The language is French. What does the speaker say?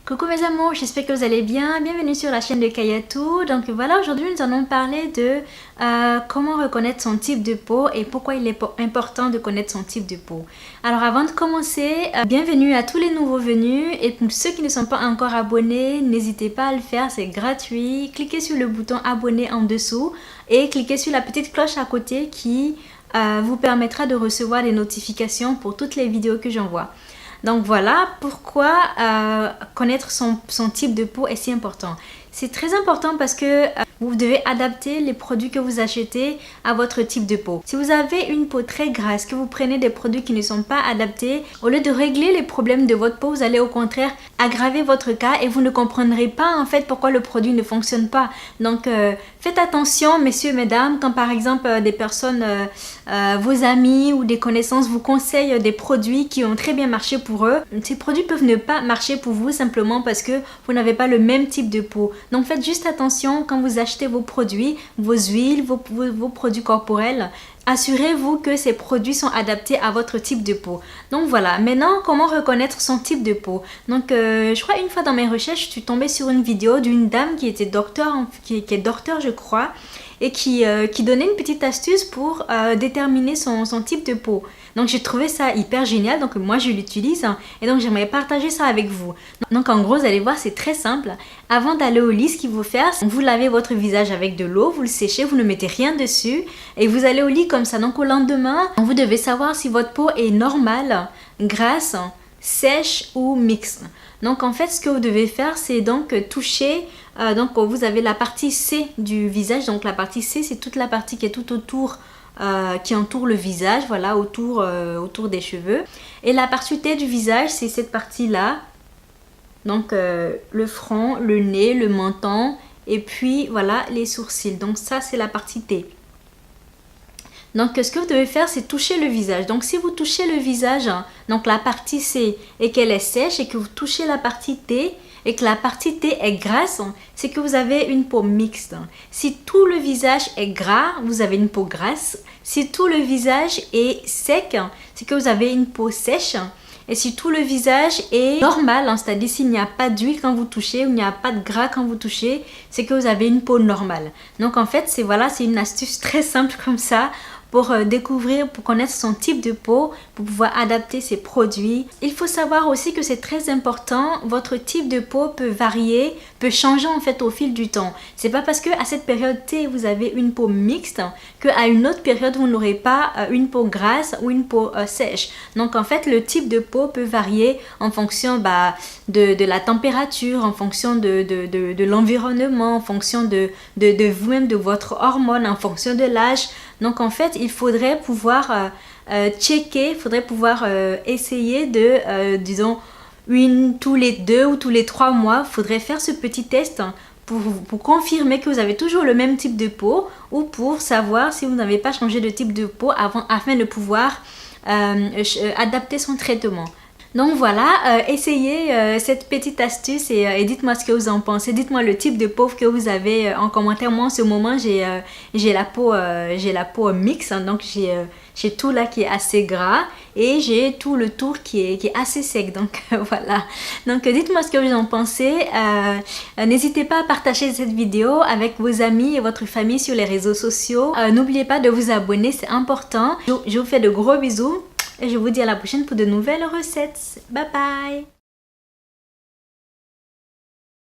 Coucou mes amours, j'espère que vous allez bien. Bienvenue sur la chaîne de Kayatou. Donc voilà, aujourd'hui nous allons parler de comment reconnaître son type de peau et pourquoi il est important de connaître son type de peau. Alors avant de commencer, bienvenue à tous les nouveaux venus et pour ceux qui ne sont pas encore abonnés, n'hésitez pas à le faire, c'est gratuit. Cliquez sur le bouton abonner en dessous et cliquez sur la petite cloche à côté qui vous permettra de recevoir des notifications pour toutes les vidéos que j'envoie. Donc voilà pourquoi connaître son type de peau est si important. C'est très important parce que vous devez adapter les produits que vous achetez à votre type de peau. Si vous avez une peau très grasse, que vous prenez des produits qui ne sont pas adaptés, au lieu de régler les problèmes de votre peau, vous allez au contraire aggraver votre cas et vous ne comprendrez pas en fait pourquoi le produit ne fonctionne pas. Donc faites attention messieurs, mesdames, quand par exemple des personnes, vos amis ou des connaissances vous conseillent des produits qui ont très bien marché pour eux. Ces produits peuvent ne pas marcher pour vous simplement parce que vous n'avez pas le même type de peau. Donc faites juste attention quand vous achetez vos produits, vos huiles, vos produits corporels. Assurez-vous que ces produits sont adaptés à votre type de peau. Donc voilà, maintenant comment reconnaître son type de peau. Donc je crois une fois dans mes recherches, je suis tombée sur une vidéo d'une dame qui était docteur, qui est docteur je crois, et qui donnait une petite astuce pour déterminer son type de peau. Donc j'ai trouvé ça hyper génial, donc moi je l'utilise et donc j'aimerais partager ça avec vous. Donc en gros vous allez voir, c'est très simple. Avant d'aller au lit, ce qu'il faut faire, vous lavez votre visage avec de l'eau, vous le séchez, vous ne mettez rien dessus et vous allez au lit comme ça. Donc au lendemain, vous devez savoir si votre peau est normale, grasse, sèche ou mixte. Donc en fait ce que vous devez faire, c'est donc toucher, donc vous avez la partie C du visage. Donc la partie C, c'est toute la partie qui est tout autour, qui entoure le visage, voilà, autour des cheveux. Et la partie T du visage, c'est cette partie là, donc le front, le nez, le menton et puis voilà les sourcils. Donc ça c'est la partie T. Donc ce que vous devez faire, c'est toucher le visage. Donc si vous touchez le visage, donc la partie C, et qu'elle est sèche, et que vous touchez la partie T, et que la partie T est grasse, c'est que vous avez une peau mixte. Si tout le visage est gras, vous avez une peau grasse. Si tout le visage est sec, c'est que vous avez une peau sèche. Et si tout le visage est normal, c'est-à-dire s'il n'y a pas d'huile quand vous touchez, ou il n'y a pas de gras quand vous touchez, c'est que vous avez une peau normale. Donc en fait, c'est une astuce très simple comme ça pour découvrir, pour connaître son type de peau, pour pouvoir adapter ses produits. Il faut savoir aussi que c'est très important, votre type de peau peut varier, peut changer en fait au fil du temps. C'est pas parce que à cette période T vous avez une peau mixte qu'à une autre période vous n'aurez pas une peau grasse ou une peau sèche. Donc en fait le type de peau peut varier en fonction de la température, en fonction de l'environnement, en fonction de vous-même, de votre hormone, en fonction de l'âge. Donc en fait, il faudrait pouvoir checker, il faudrait pouvoir essayer de, disons, tous les 2 ou tous les 3 mois, il faudrait faire ce petit test pour confirmer que vous avez toujours le même type de peau ou pour savoir si vous n'avez pas changé de type de peau afin de pouvoir adapter son traitement. Donc voilà, essayez cette petite astuce et dites-moi ce que vous en pensez. Dites-moi le type de peau que vous avez en commentaire. Moi en ce moment j'ai la peau mixte, donc j'ai tout là qui est assez gras et j'ai tout le tour qui est assez sec. Donc voilà. Donc dites-moi ce que vous en pensez. N'hésitez pas à partager cette vidéo avec vos amis et votre famille sur les réseaux sociaux. N'oubliez pas de vous abonner, c'est important. Je vous fais de gros bisous. Et je vous dis à la prochaine pour de nouvelles recettes. Bye bye!